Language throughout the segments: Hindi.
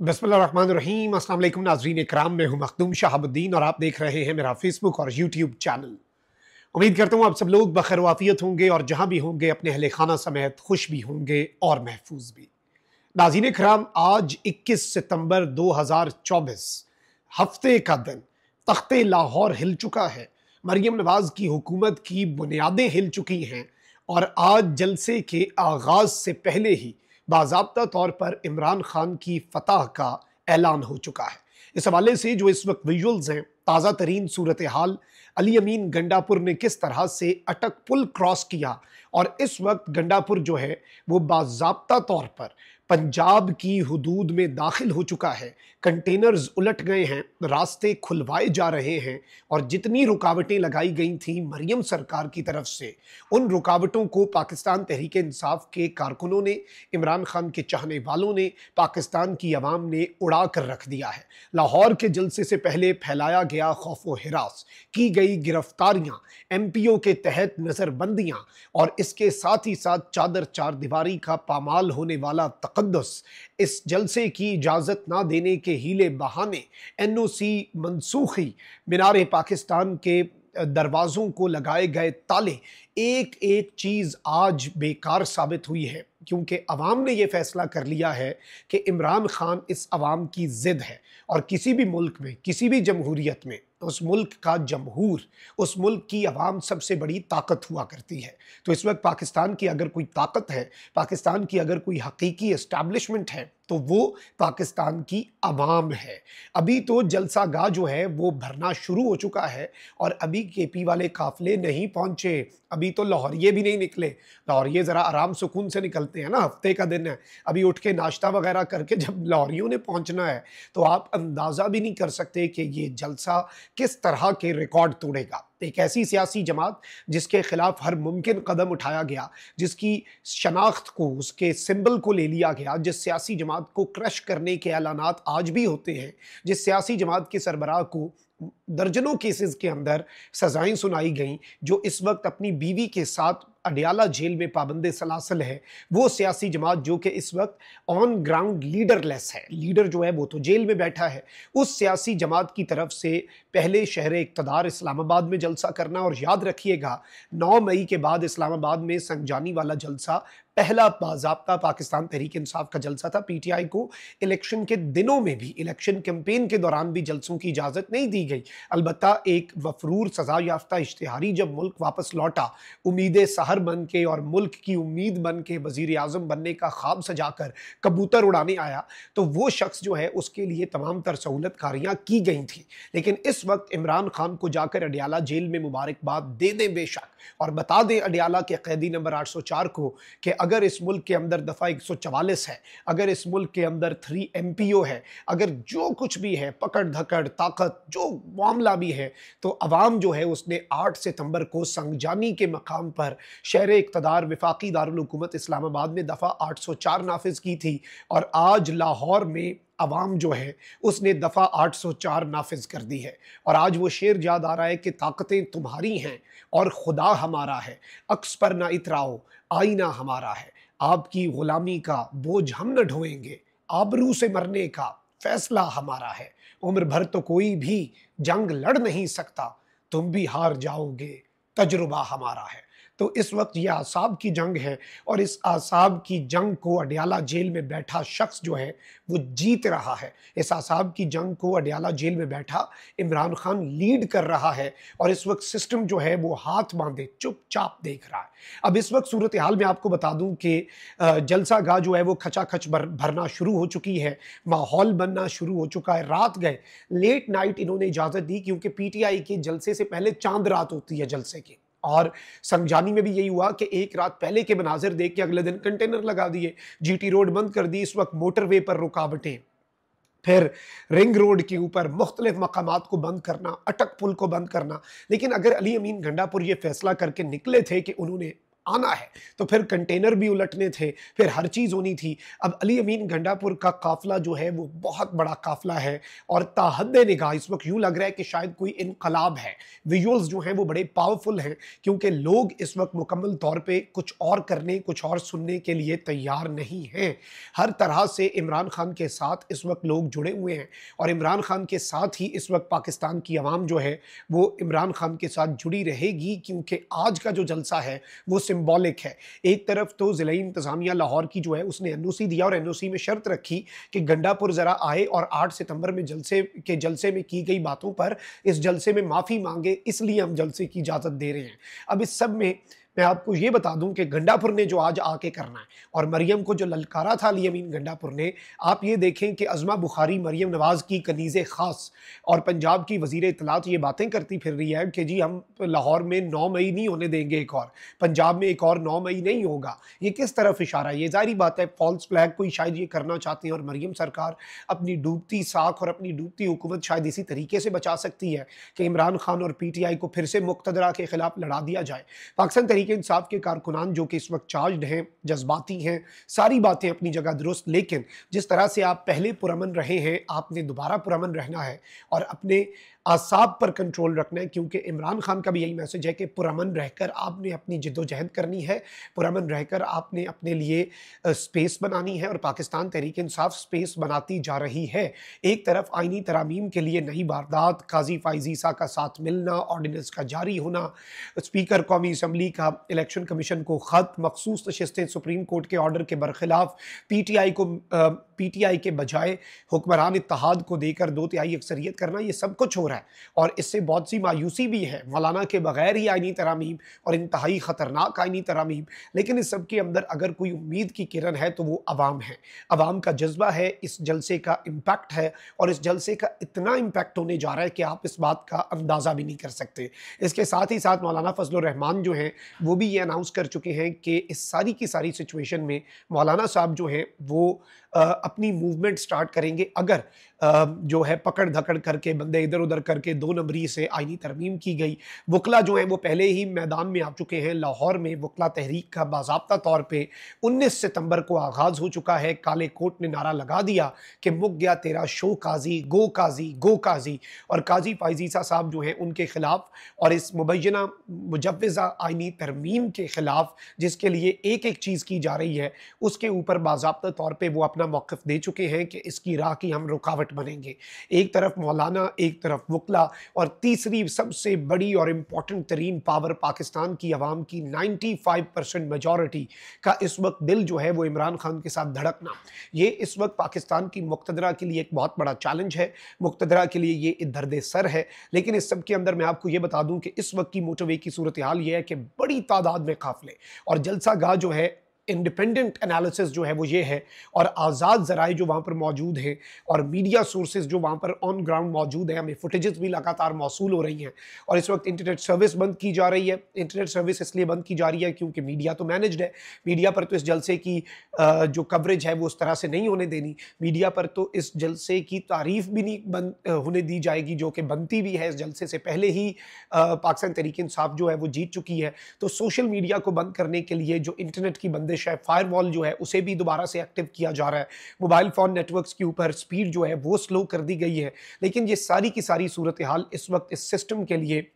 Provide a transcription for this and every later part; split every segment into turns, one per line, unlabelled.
बिस्मिल्लाहिर्रहमानिर्रहीम। अस्सलाम वालेकुम नाज़रीन इकराम, मैं हूं मखदूम शहाबुद्दीन और आप देख रहे हैं मेरा फेसबुक और यूट्यूब चैनल। उम्मीद करता हूं आप सब लोग बखैर वाफियत होंगे और जहां भी होंगे अपने अहले खाना समेत खुश भी होंगे और महफूज भी। नाज़रीन इकराम, आज 21 सितंबर 2024 हफ्ते का दिन, तख्ते लाहौर हिल चुका है। मरियम नवाज की हुकूमत की बुनियादें हिल चुकी हैं और आज जलसे के आगाज से पहले ही बाज़ाब्ता तौर पर इमरान खान की फतह का ऐलान हो चुका है। इस हवाले से जो इस वक्त विजुअल्स हैं, ताज़ा तरीन सूरत हाल, अली अमीन गंडापुर ने किस तरह से अटक पुल क्रॉस किया और इस वक्त गंडापुर जो है वो बाज़ाब्ता तौर पर पंजाब की हुदूद में दाखिल हो चुका है। कंटेनर्स उलट गए हैं, रास्ते खुलवाए जा रहे हैं और जितनी रुकावटें लगाई गई थी मरियम सरकार की तरफ से, उन रुकावटों को पाकिस्तान तहरीक इंसाफ के कारकुनों ने, इमरान खान के चाहने वालों ने, पाकिस्तान की आवाम ने उड़ा कर रख दिया है। लाहौर के जलसे से पहले फैलाया गया खौफ व हिरास, की गई गिरफ्तारियां, एमपीओ के तहत नजरबंदियां और इसके साथ ही साथ चादर चार दीवारी का पामाल होने वाला तकद्दुस, इस जलसे की इजाजत ना देने के हीले बहाने, एनओसी मनसूखी, मीनार पाकिस्तान के दरवाजों को लगाए गए ताले, एक एक चीज आज बेकार साबित हुई है क्योंकि अवाम ने यह फैसला कर लिया है कि इमरान खान इस अवाम की जिद है और किसी भी मुल्क में, किसी भी जमहूरियत में उस मुल्क का जमहूर, उस मुल्क की आवाम सबसे बड़ी ताकत हुआ करती है। तो इस वक्त पाकिस्तान की अगर कोई ताकत है, पाकिस्तान की अगर कोई हकीकी एस्टैब्लिशमेंट है तो वो पाकिस्तान की आवाम है। अभी तो जलसा गाह जो है वो भरना शुरू हो चुका है और अभी केपी वाले काफिले नहीं पहुंचे, अभी तो लाहौरिये भी नहीं निकले। लाहौरिये ज़रा आराम सुकून से निकलते हैं ना, हफ्ते का दिन है, अभी उठ के नाश्ता वगैरह करके जब लाहौरियों ने पहुंचना है तो आप अंदाज़ा भी नहीं कर सकते कि ये जलसा किस तरह के रिकॉर्ड तोड़ेगा। एक ऐसी सियासी जमात जिसके खिलाफ हर मुमकिन कदम उठाया गया, जिसकी शनाख्त को, उसके सिंबल को ले लिया गया, जिस सियासी जमात को क्रश करने के ऐलानात आज भी होते हैं, जिस सियासी जमात के सरबराह को दर्जनों केसेस के अंदर सजाएं सुनाई गईं, जो इस वक्त अपनी बीवी के साथ अडियाला जेल में पाबंदे सलासल है, वो सियासी जमात जो कि इस वक्त ऑन ग्राउंड लीडरलेस है, लीडर जो है वो तो जेल में बैठा है, उस सियासी जमात की तरफ से पहले शहर इक़्तिदार इस्लामाबाद में जलसा करना। और याद रखिएगा 9 मई के बाद इस्लामाबाद में संजानी वाला जलसा पहला बाज़ाब्ता पाकिस्तान तहरीक इंसाफ का जलसा था। पीटीआई को इलेक्शन के दिनों में भी, इलेक्शन कैंपेन के दौरान भी जलसों की इजाज़त नहीं दी गई। अलबत्ता एक मफरूर सजा याफ्ता इश्तिहारी जब मुल्क वापस लौटा, उम्मीद सहर बन के और मुल्क की उम्मीद बन के वज़ीर आज़म बनने का ख्वाब सजाकर कबूतर उड़ाने आया, तो वो शख्स जो है उसके लिए तमाम तर सहूलतकारियाँ की गई थी। लेकिन इस वक्त इमरान खान को जाकर अडियाला जेल में मुबारकबाद दे दें बेशक, और बता दें अडियाला के कैदी नंबर 804 को कि अगर इस मुल्क के अंदर दफ़ा 144 है, अगर इस मुल्क के अंदर 3 एमपीओ है, अगर जो कुछ भी है, पकड़ धकड़ ताकत जो मामला भी है, तो अवाम जो है उसने 8 सितंबर को संगजानी के मकाम पर शहर इक़्तिदार वफाकी दारुल हुकूमत इस्लामाबाद में दफ़ा 804 नाफिज की थी और आज लाहौर में अवाम जो है उसने दफ़ा 804 नाफिज कर दी है। और आज वो शेर याद आ रहा है कि ताकतें तुम्हारी हैं और खुदा हमारा है, अक्स पर ना इतराओ आईना हमारा है, आपकी गुलामी का बोझ हम न ढोएंगे, आबरू से मरने का फैसला हमारा है, उम्र भर तो कोई भी जंग लड़ नहीं सकता, तुम भी हार जाओगे, तजुर्बा हमारा है। तो इस वक्त ये आसाब की जंग है और इस आसाब की जंग को अडियाला जेल में बैठा शख्स जो है वो जीत रहा है। इस आसाब की जंग को अडियाला जेल में बैठा इमरान खान लीड कर रहा है और इस वक्त सिस्टम जो है वो हाथ बांधे चुपचाप देख रहा है। अब इस वक्त सूरत हाल में आपको बता दूं कि जलसा गाह जो है वो खचाखच भरना शुरू हो चुकी है, माहौल बनना शुरू हो चुका है। रात गए, लेट नाइट इन्होंने इजाज़त दी क्योंकि पीटीआई के जलसे से पहले चांद रात होती है जलसे की, और संगजानी में भी यही हुआ कि एक रात पहले के मनाजिर देख के अगले दिन कंटेनर लगा दिए, जीटी रोड बंद कर दी, इस वक्त मोटरवे पर रुकावटें, फिर रिंग रोड के ऊपर मुख्तलिफ मकामात को बंद करना, अटक पुल को बंद करना। लेकिन अगर अली अमीन गंडापुर ये फैसला करके निकले थे कि उन्होंने आना है तो फिर कंटेनर भी उलटने थे, फिर हर चीज़ होनी थी। अब अली अमीन गंडापुर का काफ़िला जो है वो बहुत बड़ा काफ़िला है और ताहद्दे निगाह इस वक्त यूँ लग रहा है कि शायद कोई इनकलाब है। विजुअल्स जो हैं वो बड़े पावरफुल हैं क्योंकि लोग इस वक्त मुकम्मल तौर पे कुछ और करने, कुछ और सुनने के लिए तैयार नहीं हैं। हर तरह से इमरान खान के साथ इस वक्त लोग जुड़े हुए हैं और इमरान खान के साथ ही इस वक्त पाकिस्तान की आवाम जो है वो इमरान खान के साथ जुड़ी रहेगी क्योंकि आज का जो जलसा है वो सिंबॉलिक है। एक तरफ तो ज़िला इंतज़ामिया लाहौर की जो है उसने एनओसी दिया और एनओसी में शर्त रखी कि गंडापुर ज़रा आए और 8 सितंबर में जलसे में की गई बातों पर इस जलसे में माफ़ी मांगे, इसलिए हम जलसे की इजाज़त दे रहे हैं। अब इस सब में मैं आपको ये बता दूं कि गंडापुर ने जो आज आके करना है और मरियम को जो ललकारा था अली अमीन गंडापुर ने, आप ये देखें कि अज़मा बुखारी मरियम नवाज़ की कनीज़े ख़ास और पंजाब की वज़ीर इत्तलात ये बातें करती फिर रही है कि जी हम लाहौर में 9 मई नहीं होने देंगे, एक और पंजाब में एक और 9 मई नहीं होगा। ये किस तरफ इशारा है? ये ज़ाहिर बात है फॉल्स फ्लैग कोई शायद ये करना चाहते हैं और मरियम सरकार अपनी डूबती साख और अपनी डूबती हुकूमत शायद इसी तरीके से बचा सकती है कि इमरान खान और PTI को फिर से मुक़्तदरा के खिलाफ लड़ा दिया जाए। पाकिस्तान तहरीक इंसाफ के कारकुनान जो कि इस वक्त चार्ज्ड हैं, जज्बाती हैं, सारी बातें अपनी जगह दुरुस्त, लेकिन जिस तरह से आप पहले पुरअमन रहे हैं आपने दोबारा पुरअमन रहना है और अपने आसाब पर कंट्रोल रखना है क्योंकि इमरान खान का भी यही मैसेज है कि पुरअमन रहकर आपने अपनी जिद्दोजहद करनी है, पुरअमन रहकर आपने अपने लिए स्पेस बनानी है और पाकिस्तान तहरीक इंसाफ स्पेस बनाती जा रही है। एक तरफ आइनी तरामीम के लिए नई वारदात, काजी फ़ाइज़ ईसा का साथ मिलना, ऑर्डिनेंस का जारी होना, स्पीकर कौमी असम्बली का इलेक्शन कमीशन को ख़त, मखसूस नशिस्तें सुप्रीम कोर्ट के ऑर्डर के बरखिलाफ PTI के बजाय हुक्मरान इत्तेहाद को देकर 2/3 अक्सरियत करना, ये सब कुछ हो रहा है और इससे बहुत सी मायूसी भी है। मौलाना के बगैर ही आइनी तरामीम और इंतहाई ख़तरनाक आइनी तरामीम, लेकिन इस सब के अंदर अगर कोई उम्मीद की किरण है तो वो अवाम है, अवाम का जज्बा है, इस जलसे का इम्पैक्ट है और इस जलसे का इतना इम्पैक्ट होने जा रहा है कि आप इस बात का अंदाज़ा भी नहीं कर सकते। इसके साथ ही साथ मौलाना फजलुर रहमान जो हैं वो भी ये अनाउंस कर चुके हैं कि इस सारी की सारी सिचुएशन में मौलाना साहब जो हैं वो अपनी मूवमेंट स्टार्ट करेंगे अगर जो है पकड़ धकड़ करके बंदे इधर उधर करके 2 नंबरी से आईनी तरमीम की गई। वकला जो हैं वो पहले ही मैदान में आ चुके हैं। लाहौर में वकला तहरीक का बाज़ाब्ता तौर पे 19 सितंबर को आगाज़ हो चुका है। काले कोट ने नारा लगा दिया कि मुक गया तेरा शो काजी, गो काजी, गो काजी, और काजी फ़ाइज़ ईसा साहब जो हैं उनके खिलाफ और इस मुबैना मुजव्वज़ा आईनी तरमीम के खिलाफ जिसके लिए एक एक चीज़ की जा रही है उसके ऊपर बाज़ाब्ता तौर पर वो अपना मौक़िफ़ दे चुके हैं कि इसकी राह की हम रुकावट बनेंगे। एक तरफ मौलाना, एक तरफ वकला और तीसरी सबसे बड़ी और इंपॉर्टेंट तरीन पावर पाकिस्तान की आवाम की 95% मेजॉरिटी का इस वक्त दिल जो है वो इमरान खान के साथ धड़कना, ये इस वक्त पाकिस्तान की मुक़्तदरा के लिए एक बहुत बड़ा चैलेंज है। मुक़्तदरा के लिए ये एक दर्द सर है। लेकिन इस सब के अंदर मैं आपको ये बता दूं कि इस वक्त की मोटरवे की सूरत हाल ये है कि बड़ी तादाद में काफिले और जलसा गाह जो है, इंडिपेंडेंट एनालिसिस जो है वो ये है और आज़ाद ज़राए जो वहाँ पर मौजूद हैं और मीडिया सोर्सेज जो वहाँ पर ऑन ग्राउंड मौजूद हैं, हमें फुटेजेस भी लगातार मौसूल हो रही हैं। और इस वक्त इंटरनेट सर्विस बंद की जा रही है। इंटरनेट सर्विस इसलिए बंद की जा रही है क्योंकि मीडिया तो मैनेज्ड है। मीडिया पर तो इस जलसे की जो कवरेज है वो उस तरह से नहीं होने देनी। मीडिया पर तो इस जलसे की तारीफ भी नहीं होने दी जाएगी जो कि बनती भी है। इस जलसे से पहले ही पाकिस्तान तहरीक इंसाफ जो है वो जीत चुकी है। तो सोशल मीडिया को बंद करने के लिए जो इंटरनेट की बंदिश है, फायरवॉल जो है उसे भी दोबारा से एक्टिव किया जा रहा है। मोबाइल फ़ोन नेटवर्क्स के ऊपर स्पीड जो है वो स्लो कर दी गई है। लेकिन ये सारी की सारी सूरत हाल इस वक्त इस सिस्टम के लिए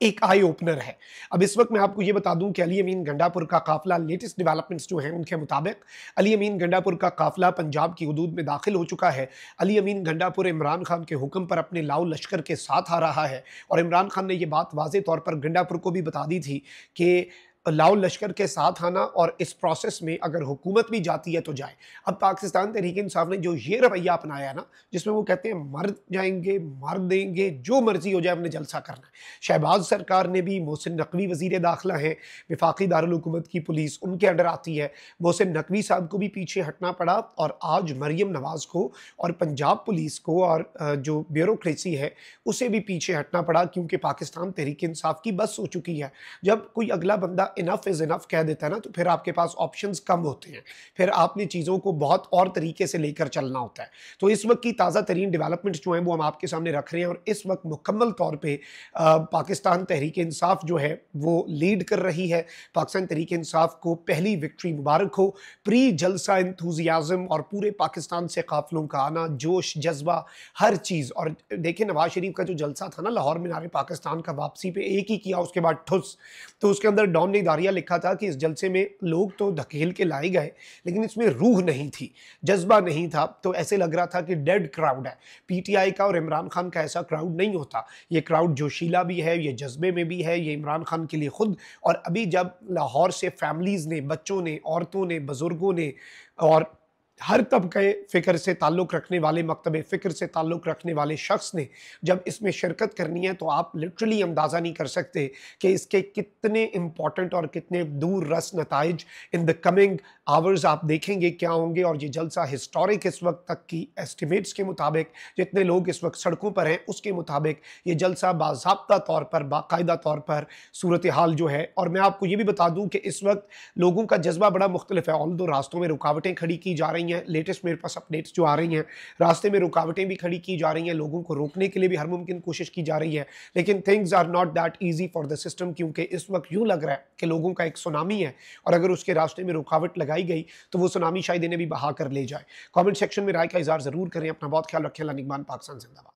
एक आई ओपनर है। अब इस वक्त मैं आपको ये बता दूं कि अली अमीन गंडापुर का काफिला, लेटेस्ट डेवलपमेंट्स जो हैं उनके मुताबिक अली अमीन गंडापुर का काफिला पंजाब की हुदूद में दाखिल हो चुका है। अली अमीन गंडापुर इमरान खान के हुक्म पर अपने लाओ लश्कर के साथ आ रहा है और इमरान खान ने ये बात वाज़े तौर पर गंडापुर को भी बता दी थी कि लाओ लश्कर के साथ आना और इस प्रोसेस में अगर हुकूमत भी जाती है तो जाए। अब पाकिस्तान तहरीक इंसाफ ने जो ये रवैया अपनाया है ना, जिसमें वो कहते हैं मर जाएंगे, मार देंगे, जो मर्जी हो जाए, हमने जलसा करना है। शहबाज सरकार ने भी, मोहसिन नकवी वज़ीर दाखिला हैं, वफाकी दारुल हुकूमत की पुलिस उनके अंडर आती है, मोहसिन नकवी साहब को भी पीछे हटना पड़ा और आज मरियम नवाज़ को और पंजाब पुलिस को और जो ब्यूरोक्रेसी है उसे भी पीछे हटना पड़ा क्योंकि पाकिस्तान तहरीक इंसाफ की बस हो चुकी है। जब कोई अगला बंदा इनफ इज़ इनफ कह देता है ना, तो फिर आपके पास ऑप्शंस कम होते हैं। फिर आपने चीज़ों को बहुत और तरीके से लेकर चलना होता है। तो इस वक्त की ताज़ा तरीन डेवलपमेंट्स जो हैं वो हम आपके सामने रख रहे हैं, और इस वक्त मुकम्मल तौर पे पाकिस्तान तहरीक इंसाफ जो है वो लीड कर रही है। पाकिस्तान तहरीक इंसाफ को पहली विक्ट्री मुबारक हो। प्री जलसा इंथुजियाज़म और पूरे पाकिस्तान से काफिलों का आना, जोश जज्बा, हर चीज़। और देखिए नवाज शरीफ का जो जलसा था ना लाहौर मीनार पाकिस्तान का, वापसी पे एक ही किया, उसके बाद ठुस। तो उसके अंदर डॉन ने दारिया लिखा था कि इस जलसे में लोग तो धकेल के लाए गए, लेकिन इसमें रूह नहीं थी, जज्बा नहीं था। तो ऐसे लग रहा था कि डेड क्राउड है। पीटीआई का और इमरान खान का ऐसा क्राउड नहीं होता। ये क्राउड जोशीला भी है, ये जज्बे में भी है, ये इमरान खान के लिए खुद। और अभी जब लाहौर से फैमिलीज़ ने, बच्चों ने, औरतों ने, बुजुर्गों ने और हर तबके फ़िक्र से ताल्लुक़ रखने वाले, मकतब फ़िक्र से ताल्लुक़ रखने वाले शख्स ने जब इसमें शिरकत करनी है, तो आप लिटरली अंदाज़ा नहीं कर सकते कि इसके कितने इम्पॉर्टेंट और कितने दूर रस नताइज इन द कमिंग आवर्स आप देखेंगे क्या होंगे। और ये जलसा हिस्टोरिक इस वक्त तक की एस्टिमेट्स के मुताबिक, जितने लोग इस वक्त सड़कों पर हैं उसके मुताबिक, ये जलसा बाज़ाब्ता तौर पर, बाकायदा तौर पर सूरत हाल जो है। और मैं आपको ये भी बता दूँ कि इस वक्त लोगों का जज्बा बड़ा मुख्तलिफ है। ऑल्दो रास्तों में रुकावटें खड़ी की जा रही हैं, लेटेस्ट मेरे पास अपडेट्स जो आ रही हैं, रास्ते में रुकावटें भी खड़ी की जा रही हैं, लोगों को रोकने के लिए भी हर मुमकिन कोशिश की जा रही है। लेकिन things are not that easy for the system, क्योंकि इस वक्त यूँ लग रहा है कि लोगों का एक सुनामी है, और अगर उसके रास्ते में रुकावट लगाई गई तो वो सुनामी शायद इन्हें भी बहा कर ले जाए। कमेंट सेक्शन में राय का इज़हार ज़रूर करें। अपना बहुत ख्याल रखें। अल्लाह निगहबान। पाकिस्तान जिंदाबाद।